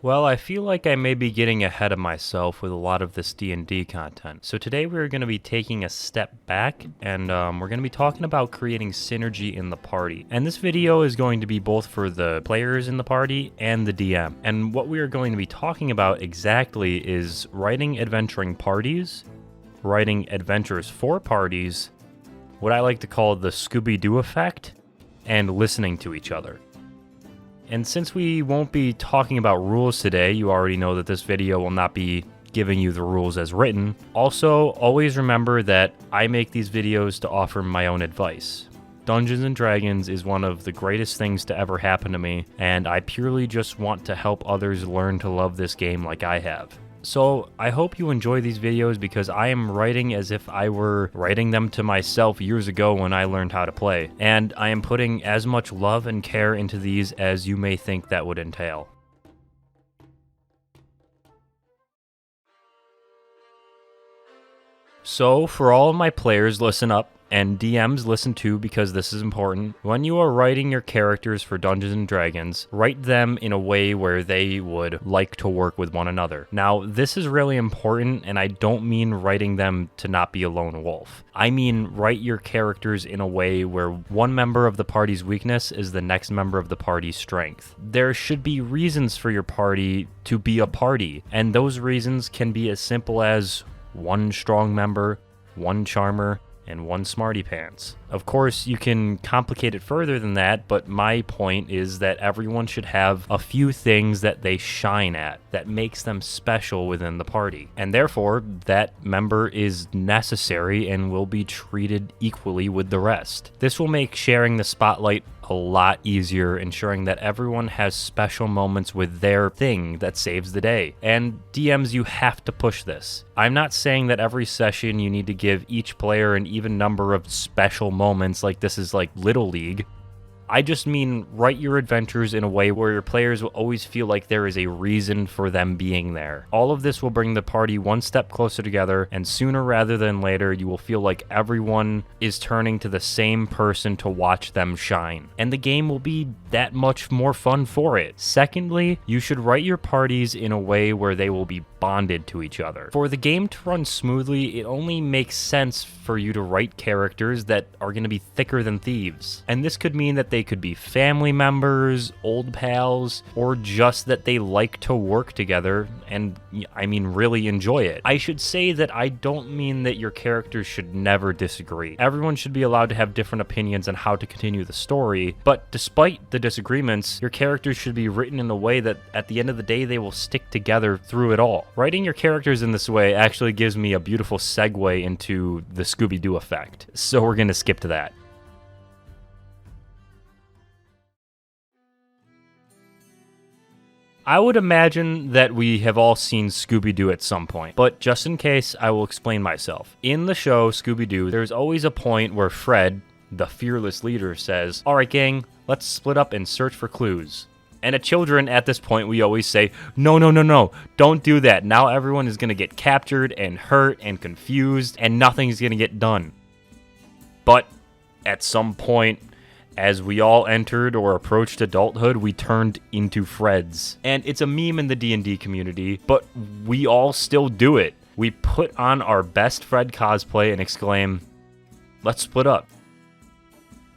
Well, I feel like I may be getting ahead of myself with a lot of this D&D content. So today we're going to be taking a step back and we're going to be talking about creating synergy in the party. And this video is going to be both for the players in the party and the DM. And what we are going to be talking about exactly is writing adventuring parties, writing adventures for parties, what I like to call the Scooby-Doo Effect, and listening to each other. And since we won't be talking about rules today, you already know that this video will not be giving you the rules as written. Also, always remember that I make these videos to offer my own advice. Dungeons & Dragons is one of the greatest things to ever happen to me, and I purely just want to help others learn to love this game like I have. So I hope you enjoy these videos because I am writing as if I were writing them to myself years ago when I learned how to play. And I am putting as much love and care into these as you may think that would entail. So for all of my players, listen up. And DMs, listen too, because this is important. When you are writing your characters for Dungeons & Dragons, write them in a way where they would like to work with one another. Now, this is really important, and I don't mean writing them to not be a lone wolf. I mean write your characters in a way where one member of the party's weakness is the next member of the party's strength. There should be reasons for your party to be a party, and those reasons can be as simple as one strong member, one charmer, and one smarty pants. Of course, you can complicate it further than that, but my point is that everyone should have a few things that they shine at that makes them special within the party. And therefore, that member is necessary and will be treated equally with the rest. This will make sharing the spotlight a lot easier, ensuring that everyone has special moments with their thing that saves the day. And DMs, you have to push this. I'm not saying that every session you need to give each player an even number of special moments like this is like Little League. I just mean write your adventures in a way where your players will always feel like there is a reason for them being there. All of this will bring the party one step closer together, and sooner rather than later, you will feel like everyone is turning to the same person to watch them shine. And the game will be that much more fun for it. Secondly, you should write your parties in a way where they will be bonded to each other. For the game to run smoothly, it only makes sense for you to write characters that are going to be thicker than thieves. And this could mean that they could be family members, old pals, or just that they like to work together and, I mean, really enjoy it. I should say that I don't mean that your characters should never disagree. Everyone should be allowed to have different opinions on how to continue the story, but despite the disagreements, your characters should be written in a way that at the end of the day they will stick together through it all. Writing your characters in this way actually gives me a beautiful segue into the Scooby-Doo effect, so we're gonna skip to that. I would imagine that we have all seen Scooby-Doo at some point, but just in case, I will explain myself. In the show Scooby-Doo, there's always a point where Fred, the fearless leader, says, "Alright gang, let's split up and search for clues." And at children, at this point, we always say, no, don't do that. Now everyone is going to get captured and hurt and confused, and nothing's going to get done. But at some point, as we all entered or approached adulthood, we turned into Freds. And it's a meme in the D&D community, but we all still do it. We put on our best Fred cosplay and exclaim, "Let's split up."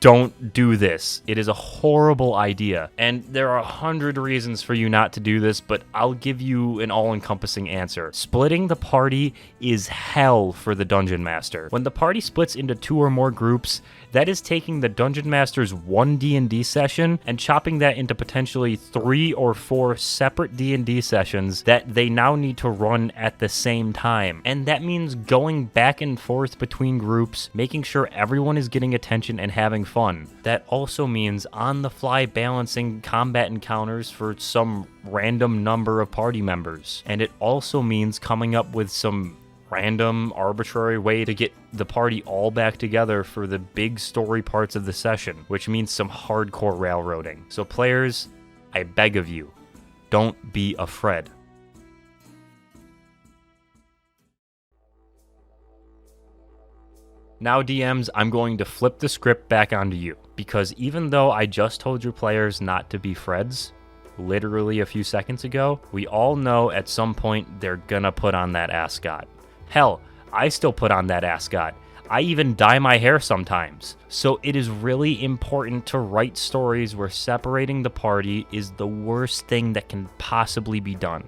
Don't do this. It is a horrible idea. And there are 100 reasons for you not to do this, but I'll give you an all-encompassing answer. Splitting the party is hell for the Dungeon Master. When the party splits into 2 or more groups, that is taking the Dungeon Master's one D&D session and chopping that into potentially 3 or 4 separate D&D sessions that they now need to run at the same time. And that means going back and forth between groups, making sure everyone is getting attention and having fun. That also means on-the-fly balancing combat encounters for some random number of party members. And it also means coming up with some random, arbitrary way to get the party all back together for the big story parts of the session, which means some hardcore railroading. So players, I beg of you, don't be a Fred. Now DMs, I'm going to flip the script back onto you, because even though I just told your players not to be Freds, literally a few seconds ago, we all know at some point they're gonna put on that ascot. Hell, I still put on that ascot. I even dye my hair sometimes. So it is really important to write stories where separating the party is the worst thing that can possibly be done.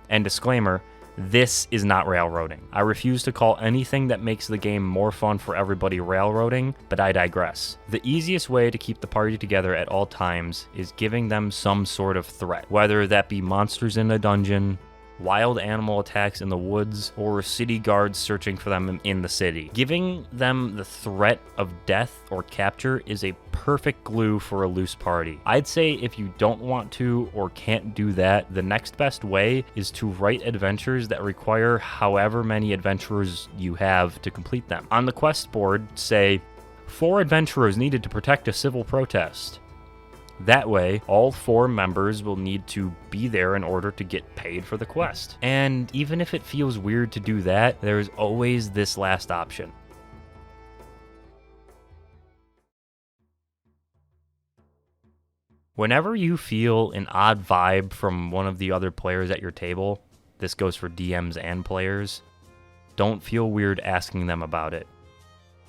And disclaimer, this is not railroading. I refuse to call anything that makes the game more fun for everybody railroading, but I digress. The easiest way to keep the party together at all times is giving them some sort of threat, whether that be monsters in a dungeon, wild animal attacks in the woods, or city guards searching for them in the city. Giving them the threat of death or capture is a perfect glue for a loose party. I'd say if you don't want to or can't do that, the next best way is to write adventures that require however many adventurers you have to complete them. On the quest board, say, 4 adventurers needed to protect a civil protest. That way, all 4 members will need to be there in order to get paid for the quest. And even if it feels weird to do that, there's always this last option. Whenever you feel an odd vibe from one of the other players at your table, this goes for DMs and players, don't feel weird asking them about it.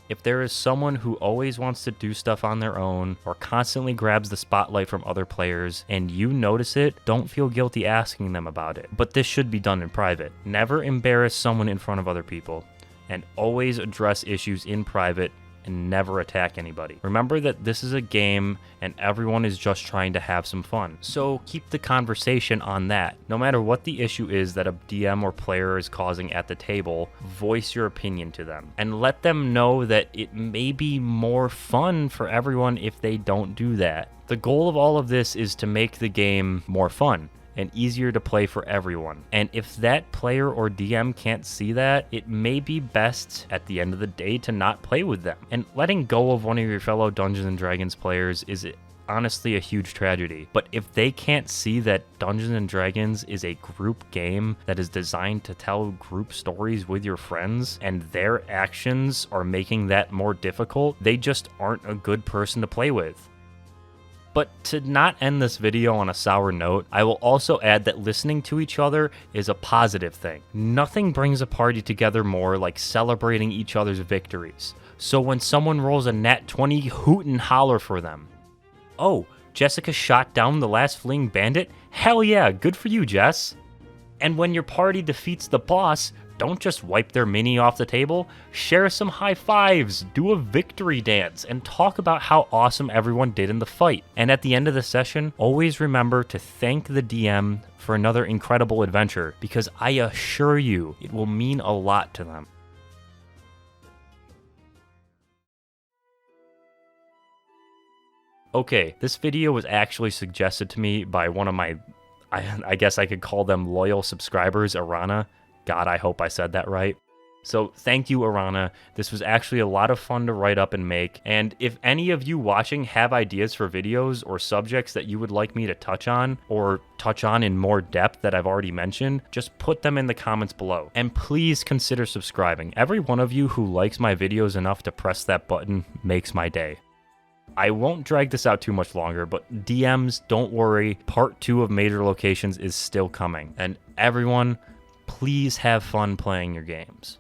If there is someone who always wants to do stuff on their own or constantly grabs the spotlight from other players and you notice it, don't feel guilty asking them about it. But this should be done in private. Never embarrass someone in front of other people, and always address issues in private and never attack anybody. Remember that this is a game and everyone is just trying to have some fun. So keep the conversation on that. No matter what the issue is that a DM or player is causing at the table, voice your opinion to them and let them know that it may be more fun for everyone if they don't do that. The goal of all of this is to make the game more fun and easier to play for everyone. And if that player or DM can't see that, it may be best at the end of the day to not play with them. And letting go of one of your fellow Dungeons & Dragons players is honestly a huge tragedy. But if they can't see that Dungeons & Dragons is a group game that is designed to tell group stories with your friends, and their actions are making that more difficult, they just aren't a good person to play with. But to not end this video on a sour note, I will also add that listening to each other is a positive thing. Nothing brings a party together more like celebrating each other's victories. So when someone rolls a nat 20, hoot and holler for them. Oh, Jessica shot down the last fleeing bandit? Hell yeah, good for you, Jess. And when your party defeats the boss, don't just wipe their mini off the table, share some high fives, do a victory dance, and talk about how awesome everyone did in the fight. And at the end of the session, always remember to thank the DM for another incredible adventure, because I assure you, it will mean a lot to them. Okay, this video was actually suggested to me by one of my, I guess I could call them loyal subscribers, Arana. God, I hope I said that right. So thank you, Arana. This was actually a lot of fun to write up and make. And if any of you watching have ideas for videos or subjects that you would like me to touch on, or touch on in more depth that I've already mentioned, just put them in the comments below. And please consider subscribing. Every one of you who likes my videos enough to press that button makes my day. I won't drag this out too much longer, but DMs, don't worry. Part 2 of Major Locations is still coming. And everyone, please have fun playing your games.